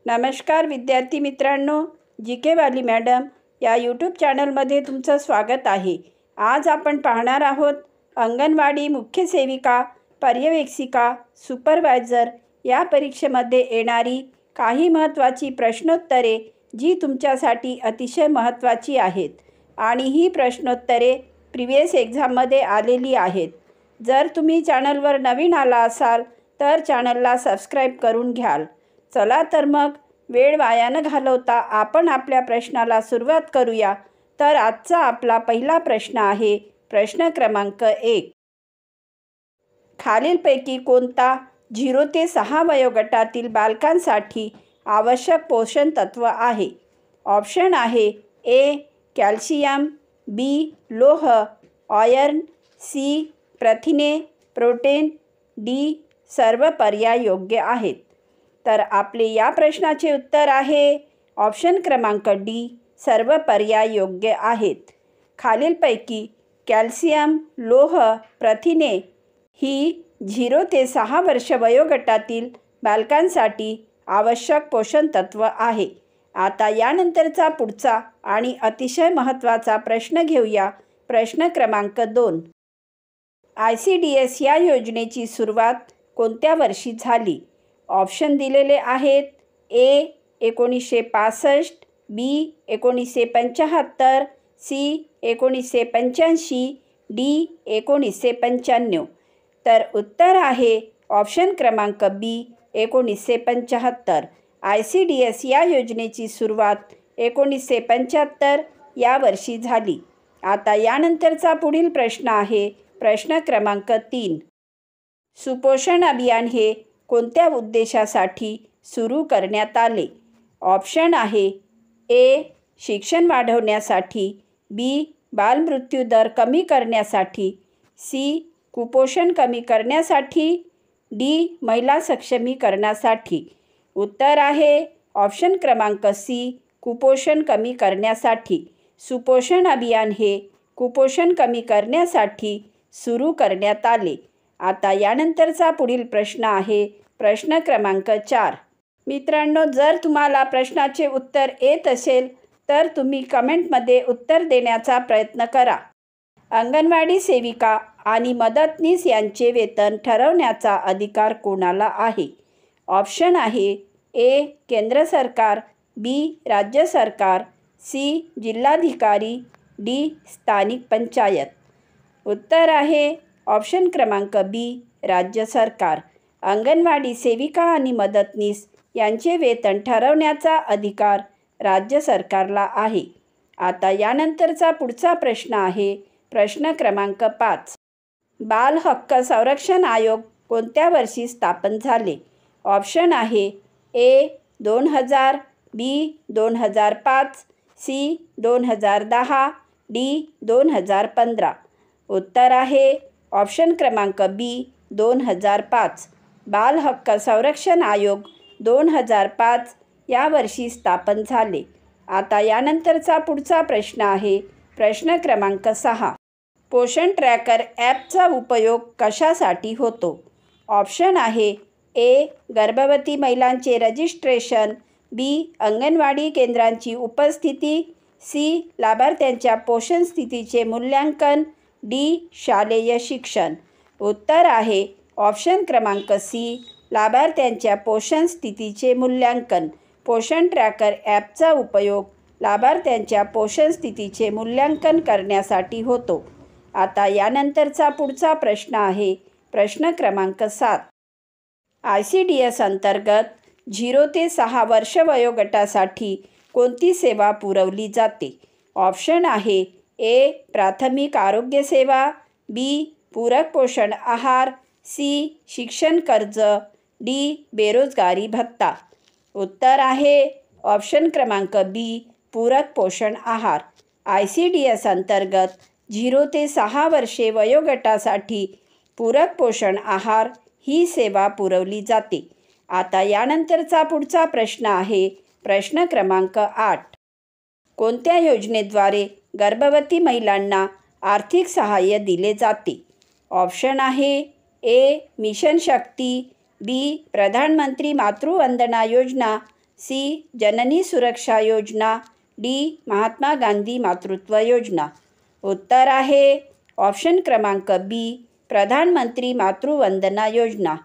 नमस्कार विद्यार्थी मित्रांनो, जी.के. वाली मॅडम या यूट्यूब चॅनलमध्ये तुमचं स्वागत आहे। आज आपण पाहणार आहोत अंगणवाडी मुख्य सेविका, पर्यवेक्षिका, सुपरवायझर या परीक्षेमध्ये येणारी काही महत्त्वाची प्रश्नोत्तरे जी तुमच्यासाठी अतिशय महत्त्वाची आहेत आणि ही प्रश्नोत्तरे प्रिवियस एक्झाममध्ये आलेली आहेत। जर तुम्ही चॅनलवर नवीन आला असाल तर चॅनलला सबस्क्राईब करून घ्याल। चला तर मग वेळ वाया न घालवता आपण आपल्या प्रश्नाला सुरुवात करूया। तर आजचा आपला पहिला प्रश्न आहे प्रश्न क्रमांक 1। खालीलपैकी कोणता 0 ते 6 वयोगटातील बालकांसाठी आवश्यक पोषण तत्व आहे? ऑप्शन आहे ए कॅल्शियम, बी लोह, आयर्न, सी प्रथिने, प्रोटीन, डी सर्व पर्याय योग्य आहेत। तर आपले या प्रश्नाचे उत्तर आहे ऑप्शन क्रमांक डी, सर्व पर्याय योग्य आहेत। खालीलपैकी कॅल्शियम, लोह, प्रथिने ही 0 ते 6 वर्ष वयोगटातील बालकांसाठी आवश्यक पोषण तत्व आहे। आता यानंतरचा पुढचा आणि अतिशय महत्त्वाचा प्रश्न घेऊया। प्रश्न क्रमांक 2। ICDS या योजनेची सुरुवात कोणत्या वर्षी झाली? ऑप्शन दिलेले आहेत ए 1965, बी 1975, सी 1985, डी 1995। तर उत्तर आहे ऑप्शन क्रमांक बी 1975। ICDS या योजनेची सुरुवात 1975 या वर्षी झाली। आता यानंतरचा पुढील प्रश्न आहे प्रश्न क्रमांक 3। सुपोषण अभियान हे कोणत्या उद्देशासाठी सुरू करण्यात आले? ऑप्शन आहे ए शिक्षण वाढवण्यासाठी, बी बालमृत्यू दर कमी करण्यासाठी, सी कुपोषण कमी करण्यासाठी, डी महिला सक्षमीकरणासाठी। उत्तर आहे ऑप्शन क्रमांक सी, कुपोषण कमी करण्यासाठी। सुपोषण अभियान हे कुपोषण कमी करण्यासाठी सुरू करण्यात आले। आता यानंतरचा पुढील प्रश्न आहे प्रश्न क्रमांक 4। मित्रांनो, जर तुम्हाला प्रश्नाचे उत्तर येत असेल तर तुम्ही कमेंटमध्ये उत्तर देण्याचा प्रयत्न करा। अंगणवाडी सेविका आणि मदतनीस यांचे वेतन ठरवण्याचा अधिकार कोणाला आहे? ऑप्शन आहे ए केंद्र सरकार, बी राज्य सरकार, सी जिल्हाधिकारी, डी स्थानिक पंचायत। उत्तर आहे ऑप्शन क्रमांक बी राज्य सरकार। अंगणवाडी सेविका आणि मदतनीस यांचे वेतन ठरवण्याचा अधिकार राज्य सरकारला आहे। आता यानंतरचा पुढचा प्रश्न आहे प्रश्न क्रमांक 5। बाल हक्क संरक्षण आयोग कोणत्या वर्षी स्थापन झाले? ऑप्शन आहे ए 2000, बी 2005, सी 2010, डी 2015। उत्तर आहे ऑप्शन क्रमांक बी 2005। बाल हक्क संरक्षण आयोग 2005 या वर्षी स्थापन झाले। आता यानंतरचा पुढचा प्रश्न आहे प्रश्न क्रमांक 6। पोषण ट्रॅकर ॲपचा उपयोग कशासाठी होतो? ऑप्शन आहे ए गर्भवती महिलांचे रजिस्ट्रेशन, बी अंगणवाडी केंद्रांची उपस्थिती, सी लाभार्थ्यांच्या पोषण स्थितीचे मूल्यांकन, डी शालेय शिक्षण। उत्तर आहे ऑप्शन क्रमांक सी, लाभार्थ्यांच्या पोषण स्थितीचे मूल्यांकन। पोषण ट्रॅकर ॲपचा उपयोग लाभार्थ्यांच्या पोषण स्थितीचे मूल्यांकन करण्यासाठी होतो। आता यानंतरचा पुढचा प्रश्न आहे प्रश्न क्रमांक 7। ICDS अंतर्गत 0 ते 6 वर्ष वयोगटासाठी कोणती सेवा पुरवली जाते? ऑप्शन आहे ए प्राथमिक आरोग्य सेवा, बी पूरक पोषण आहार, सी शिक्षण कर्ज, डी बेरोजगारी भत्ता। उत्तर आहे ऑप्शन क्रमांक बी पूरक पोषण आहार। ICDS अंतर्गत 0 ते 6 वर्षे वयोगटासाठी पूरक पोषण आहार ही सेवा पुरवली जाते। आता यानंतरचा पुढचा प्रश्न आहे प्रश्न क्रमांक 8। कोणत्या योजनेद्वारे गर्भवती महिलांना आर्थिक सहाय्य दिले जाते? ऑप्शन आहे ए मिशन शक्ती, बी प्रधानमंत्री मातृवंदना योजना, सी. जननी सुरक्षा योजना, डी. महात्मा गांधी मातृत्व योजना. उत्तर आहे ऑप्शन क्रमांक बी. प्रधानमंत्री मातृवंदना योजना.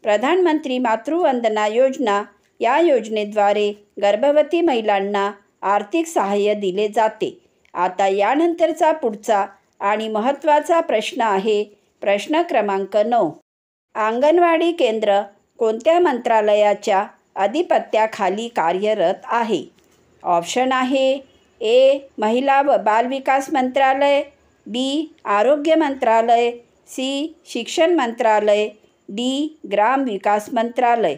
प्रधानमंत्री मातृवंदना योजना या योजनेद्वारे गर्भवती महिलांना आर्थिक सहाय्य दिले जाते. आता यानंतरचा पुढचा आणि महत्त्वाचा प्रश्न आहे प्रश्न क्रमांक 9. अंगणवाडी केंद्र कोणत्या मंत्रालयाच्या अधिपत्याखाली कार्यरत आहे? ऑप्शन आहे ए. महिला व बालविकास मंत्रालय, बी. आरोग्य मंत्रालय, सी. शिक्षण मंत्रालय, डी. ग्राम विकास मंत्रालय.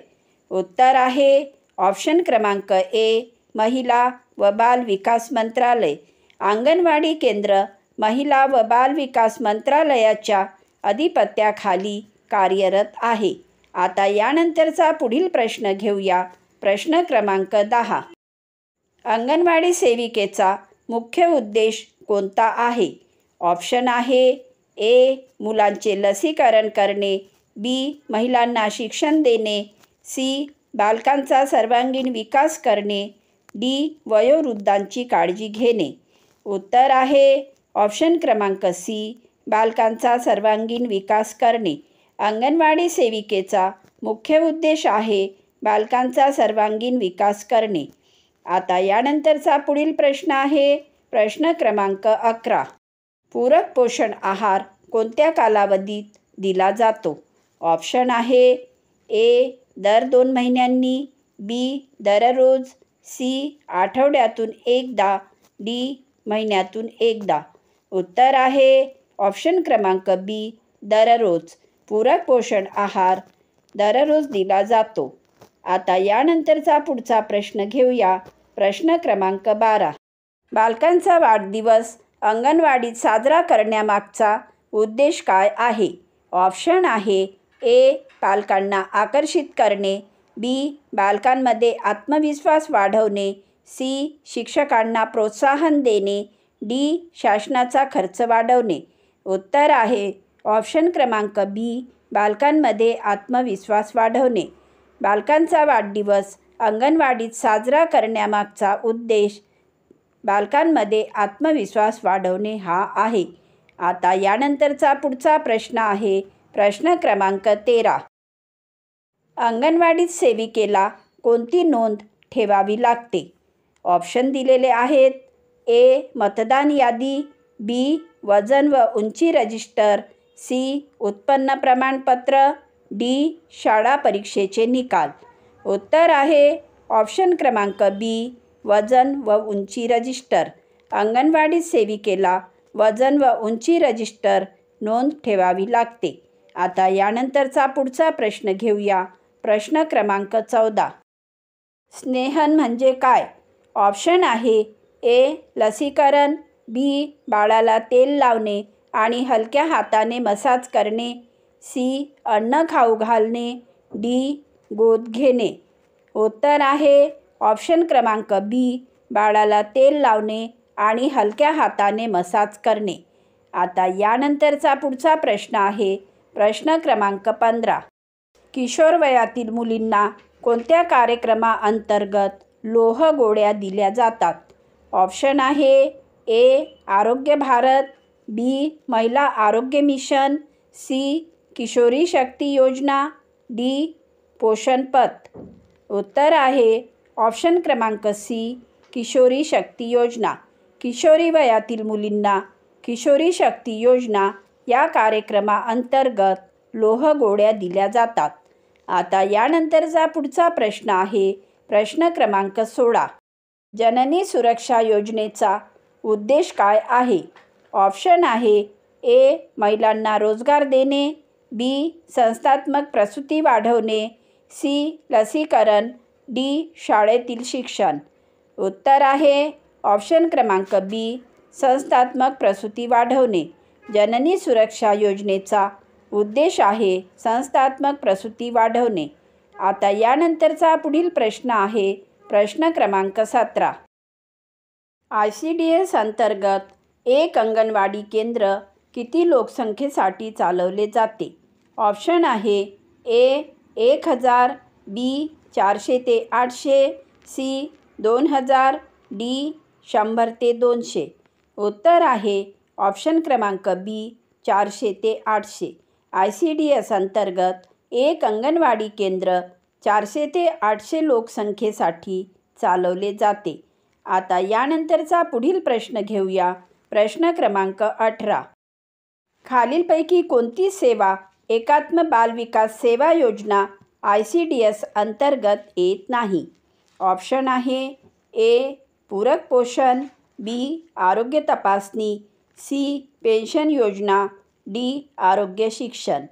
उत्तर आहे ऑप्शन क्रमांक ए. महिला व बाल विकास मंत्रालय. अंगणवाडी केंद्र महिला व बाल विकास मंत्रालयाच्या अधिपत्याखाली कार्यरत आहे. आता यानंतरचा पुढील प्रश्न घेऊया. प्रश्न क्रमांक 10. अंगणवाडी सेविकेचा मुख्य उद्देश कोणता आहे? ऑप्शन आहे ए. मुलांचे लसीकरण करणे, बी. महिलांना शिक्षण देणे, सी. बालकांचा सर्वांगीण विकास करणे, डी. वयोवृद्धांची काळजी घेणे. उत्तर आहे ऑप्शन क्रमांक सी. बालकांचा सर्वांगीण विकास करणे. अंगणवाडी सेविकेचा मुख्य उद्देश आहे बालकांचा सर्वांगीण विकास करणे. आता यानंतरचा पुढील प्रश्न आहे प्रश्न क्रमांक 11. पूरक पोषण आहार कोणत्या कालावधीत दिला जातो? ऑप्शन आहे ए. दर 2 महिन्यांनी, बी. दररोज, सी. आठवड्यातून एकदा, डी. महिन्यातून एकदा. उत्तर आहे ऑप्शन क्रमांक बी. दररोज. पूरक पोषण आहार दररोज दिला जातो. आता यानंतरचा पुढचा प्रश्न घेऊया. प्रश्न क्रमांक 12. बालकांचा वाढदिवस अंगणवाडीत साजरा करण्यामागचा उद्देश काय आहे? ऑप्शन आहे ए. पालकांना आकर्षित करणे, बी. बालकांमध्ये आत्मविश्वास वाढवणे, सी. शिक्षकांना प्रोत्साहन देणे, डी. शासनाचा खर्च वाढवणे. उत्तर आहे ऑप्शन क्रमांक बी. बालकांमध्ये आत्मविश्वास वाढवणे. बालकांचा वाढदिवस अंगणवाडीत साजरा करण्यामागचा उद्देश बालकांमध्ये आत्मविश्वास वाढवणे हा आहे. आता यानंतरचा पुढचा प्रश्न आहे प्रश्न क्रमांक 13. अंगणवाडीत सेविकेला कोणती नोंद ठेवावी लागते? ऑप्शन दिलेले आहेत ए. मतदान यादी, बी. वजन व उंची रजिस्टर, सी. उत्पन्न प्रमाणपत्र, डी. शाळा परीक्षेचे निकाल. उत्तर आहे ऑप्शन क्रमांक बी. वजन व उंची रजिस्टर. अंगणवाडी सेविकेला वजन व उंची रजिस्टर नोंद ठेवावी लागते. आता यानंतरचा पुढचा प्रश्न घेऊया. प्रश्न क्रमांक 14. स्नेहन म्हणजे काय? ऑप्शन आहे ए. लसीकरण, बी. बाळाला तेल लावणे आणि हलक्या हाताने मसाज करणे, सी. अन्न खाऊ घालणे, डी. गोद घेणे. उत्तर आहे ऑप्शन क्रमांक बी. बाळाला तेल लावणे आणि हलक्या हाताने मसाज करणे. आता यानंतरचा पुढचा प्रश्न आहे प्रश्न क्रमांक 15. किशोर वयातील मुलींना कोणत्या कार्यक्रमाअंतर्गत लोह गोळ्या दिल्या जातात? ऑप्शन आहे ए. आरोग्य भारत, बी. महिला आरोग्य मिशन, सी. किशोरी शक्ती योजना, डी. पोषण पथ. उत्तर आहे ऑप्शन क्रमांक सी. किशोरी शक्ती योजना. किशोरी वयातील मुलींना किशोरी शक्ती योजना या कार्यक्रमाअंतर्गत लोह गोळ्या दिल्या जातात. आता यानंतरचा पुढचा प्रश्न आहे प्रश्न क्रमांक 16. जननी सुरक्षा योजनेचा उद्देश काय आहे? ऑप्शन आहे ए. महिलांना रोजगार देणे, बी. संस्थात्मक प्रसूती वाढवणे, सी. लसीकरण, डी. शाळेतील शिक्षण. उत्तर आहे ऑप्शन क्रमांक बी. संस्थात्मक प्रसूती वाढवणे. जननी सुरक्षा योजनेचा उद्देश आहे संस्थात्मक प्रसूती वाढवणे. आता यानंतरचा पुढील प्रश्न आहे प्रश्न क्रमांक 17. ICDS अंतर्गत एक अंगणवाडी केंद्र किती लोकसंख्येसाठी चालवले जाते? ऑप्शन आहे ए. 1000, बी. 400 ते 800, सी 2000, डी 100 ते 200. उत्तर आहे ऑप्शन क्रमांक बी 400 ते 800. ICDS अंतर्गत एक अंगणवाडी केंद्र 400 ते 800 लोकसंख्येसाठी चालवले जाते. आता यानंतरचा पुढील प्रश्न घेऊया. प्रश्न क्रमांक 18. खालीलपैकी कोणती सेवा एकात्म बाल विकास सेवा योजना ICDS अंतर्गत येत नाही? ऑप्शन आहे ए पूरक पोषण, बी आरोग्य तपासणी, सी पेन्शन योजना, डी आरोग्य शिक्षण.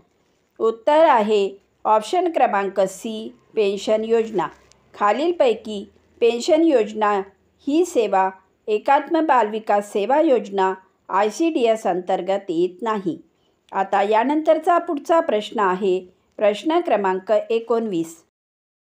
उत्तर आहे ऑप्शन क्रमांक सी पेन्शन योजना. खालीलपैकी पेन्शन योजना ही सेवा एकात्म बाल विकास सेवा योजना ICDS अंतर्गत येत नाही. आता यानंतरचा पुढचा प्रश्न आहे प्रश्न क्रमांक 19.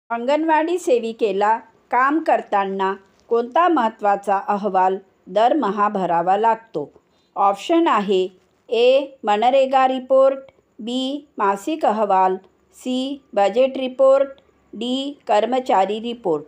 अंगणवाडी सेविकेला काम करताना कोणता महत्त्वाचा अहवाल दरमहा भरावा लागतो? ऑप्शन आहे ए मनरेगा रिपोर्ट, बी मासिक अहवाल, सी बजेट रिपोर्ट, डी कर्मचारी रिपोर्ट.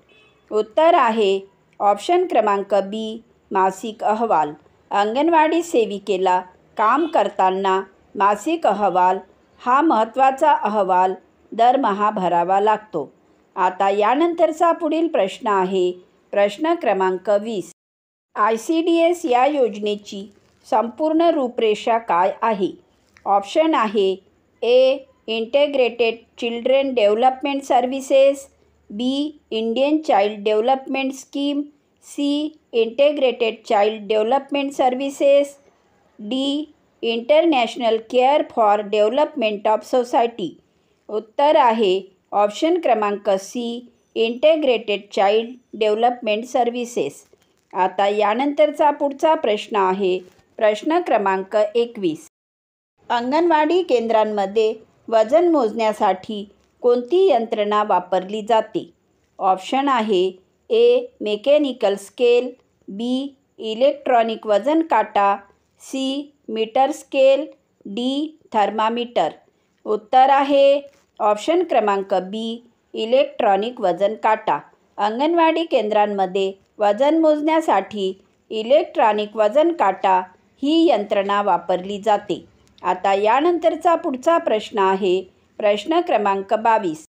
उत्तर आहे ऑप्शन क्रमांक बी मासिक अहवाल. अंगणवाडी सेविकेला काम करताना मासिक अहवाल हा महत्त्वाचा अहवाल दरमहा भरावा लागतो. आता यानंतरचा पुढील प्रश्न आहे प्रश्न क्रमांक 20. ICDS या योजनेची संपूर्ण रूपरेषा काय आहे? ऑप्शन आहे A integrated children development services, B Indian child development scheme, C integrated child development services, D international care for development of society. उत्तर आहे ऑप्शन क्रमांक C integrated child development services. आता यानंतरचा पुढचा प्रश्न आहे प्रश्न क्रमांक 21. अंगणवाडी केंद्रांमध्ये वजन मोजण्यासाठी कोणती यंत्रणा वापरली जाते? ऑप्शन आहे A mechanical scale, B electronic वजन काटा, C metre scale, D thermometer. उत्तर आहे ऑप्शन क्रमांक बी इलेक्ट्रॉनिक वजन काटा. अंगणवाडी केंद्रांमध्ये वजन मोजण्यासाठी इलेक्ट्रॉनिक वजन काटा ही यंत्रणा वापरली जाते. आता यानंतरचा पुढचा प्रश्न आहे प्रश्न क्रमांक 22.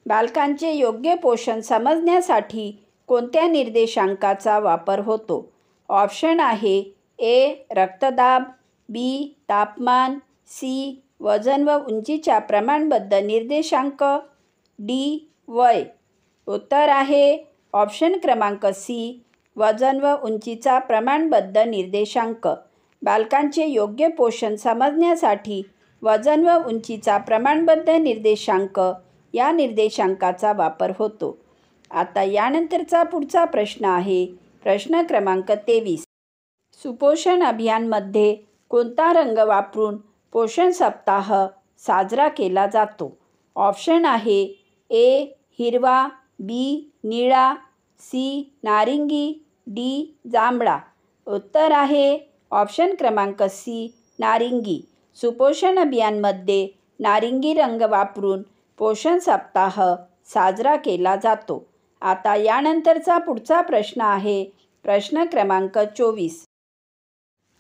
बालकांचे योग्य पोषण समजण्यासाठी कोणत्या निर्देशांकाचा वापर होतो? ऑप्शन आहे ए रक्तदाब, बी तापमान, सी वजन व उंचीच्या प्रमाणबद्ध निर्देशांक, डी वय. उत्तर आहे ऑप्शन क्रमांक सी वजन व उंचीचा प्रमाणबद्ध निर्देशांक. बालकांचे योग्य पोषण समजण्यासाठी वजन व उंचीचा प्रमाणबद्ध निर्देशांक या निर्देशांकाचा वापर होतो. आता यानंतरचा पुढचा प्रश्न आहे प्रश्न क्रमांक 23. सुपोषण अभियानमध्ये कोणता रंग वापरून पोषण सप्ताह साजरा केला जातो? ऑप्शन आहे ए हिरवा, बी निळा, सी नारिंगी, डी जांभळा. उत्तर आहे ऑप्शन क्रमांक सी नारिंगी. सुपोषण अभियानमध्ये नारिंगी रंग वापरून पोषण सप्ताह साजरा केला जातो. आता यानंतरचा पुढचा प्रश्न आहे प्रश्न क्रमांक 24.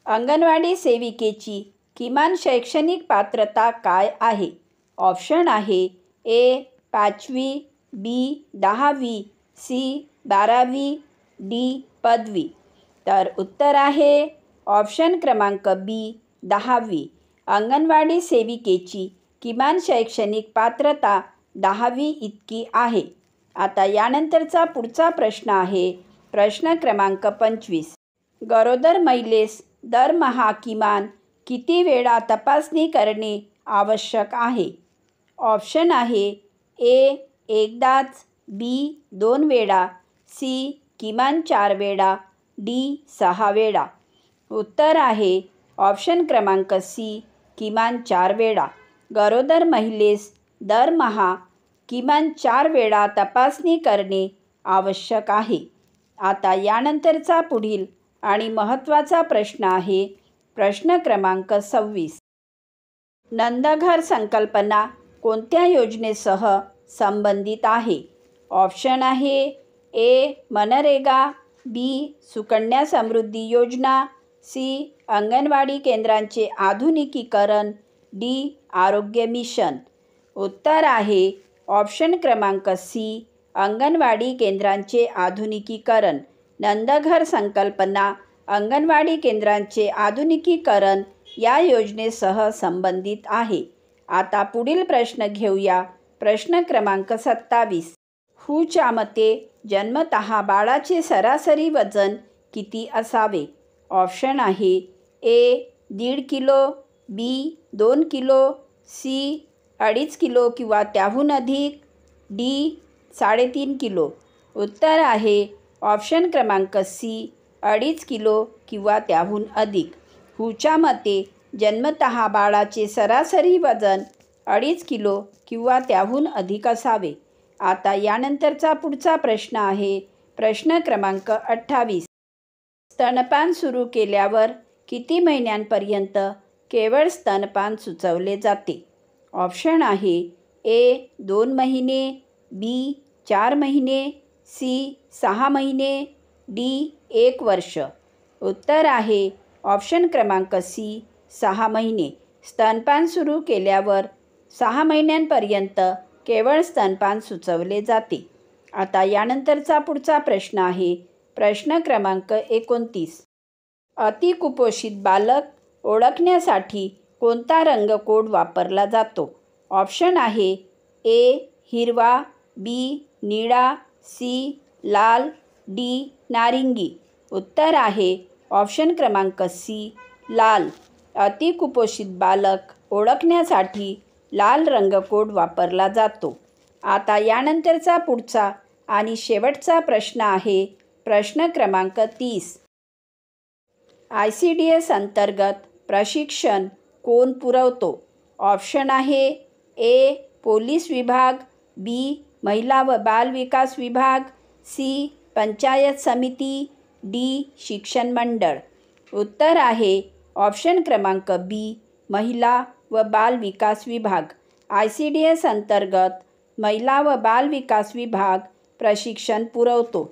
अंगणवाडी सेविकेची किमान शैक्षणिक पात्रता काय आहे? ऑप्शन आहे ए 5वी, बी 10वी, सी 12वी, डी पदवी. तर उत्तर आहे ऑप्शन क्रमांक बी 10वी. अंगणवाडी सेविकेची किमान शैक्षणिक पात्रता 10वी इतकी आहे. आता यानंतरचा पुढचा प्रश्न आहे प्रश्न क्रमांक 25. गरोदर महिलेस दरमहा किमान किती वेळा तपासणी करणे आवश्यक आहे? ऑप्शन आहे ए एकदाच, बी 2 वेळा, सी किमान 4 वेळा, डी 6 वेळा. उत्तर आहे ऑप्शन क्रमांक सी किमान 4 वेळा. गरोदर महिलेस दरमहा किमान 4 वेळा तपासणी करणे आवश्यक आहे. आता यानंतरचा पुढील आणि महत्त्वाचा प्रश्न आहे प्रश्न क्रमांक 26. नंदघर संकल्पना कोणत्या योजनेसह संबंधित आहे? ऑप्शन आहे ए. मनरेगा, बी. सुकन्या समृद्धी योजना, सी. अंगणवाडी केंद्रांचे आधुनिकीकरण, डी. आरोग्य मिशन. उत्तर आहे ऑप्शन क्रमांक सी. अंगणवाडी केंद्रांचे आधुनिकीकरण. नंदघर संकल्पना अंगणवाडी केंद्रांचे आधुनिकीकरण या योजनेसह संबंधित आहे. आता पुढील प्रश्न घेऊया. प्रश्न क्रमांक 27. हूच्या मते जन्मतः बाळाचे सरासरी वजन किती असावे? ऑप्शन आहे ए. 1.5 किलो, बी. 2 किलो, सी. 2.5 किलो किंवा त्याहून अधिक, डी. 3.5 किलो. उत्तर आहे ऑप्शन क्रमांक सी. 2.5 किलो किंवा त्याहून अधिक. हूच्या मते जन्मतः बाळाचे सरासरी वजन 2.5 किलो किंवा त्याहून अधिक असावे. आता यानंतरचा पुढचा प्रश्न आहे. प्रश्न क्रमांक 28. स्तनपान सुरू केल्यावर किती महिन्यांपर्यंत केवळ स्तनपान सुचवले जाते? ऑप्शन आहे ए. 2 महिने, बी. 4 महिने, सी. 6 महिने, डी. 1 वर्ष. उत्तर आहे ऑप्शन क्रमांक सी. 6 महिने. स्तनपान सुरू केल्यावर 6 महिन्यांपर्यंत केवळ स्तनपान सुचवले जाते. आता यानंतरचा पुढचा प्रश्न आहे. प्रश्न क्रमांक 29. अतिकुपोषित बालक ओळखण्यासाठी कोणता रंगकोड वापरला जातो? ऑप्शन आहे ए. हिरवा, बी. निळा, सी. लाल, डी. नारिंगी. उत्तर आहे ऑप्शन क्रमांक सी. लाल. अतिकुपोषित बालक ओळखण्यासाठी लाल रंगकोड वापरला जातो. आता यानंतरचा पुढचा आणि शेवटचा प्रश्न आहे. प्रश्न क्रमांक 30. ICDS अंतर्गत प्रशिक्षण कोण पुरवतो? ऑप्शन आहे ए. पोलीस विभाग, बी. महिला व बाल विकास विभाग, सी. पंचायत समिती, डी. शिक्षण मंडळ. उत्तर आहे ऑप्शन क्रमांक बी. महिला व बाल विकास विभाग. ICDS अंतर्गत महिला व बाल विकास विभाग प्रशिक्षण पुरवतो.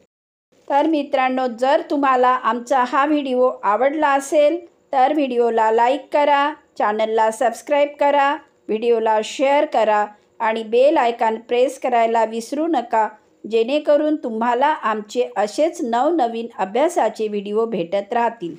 तर मित्रांनो, जर तुम्हाला आमचा हा व्हिडिओ आवडला असेल तर व्हिडिओला लाईक करा, चॅनलला सबस्क्राईब करा, व्हिडिओला शेअर करा आणि बेल आयकॉन प्रेस करायला विसरू नका, जेणेकरून तुम्हाला आमचे असेच नवनवीन अभ्यासाचे व्हिडिओ भेटत राहतील.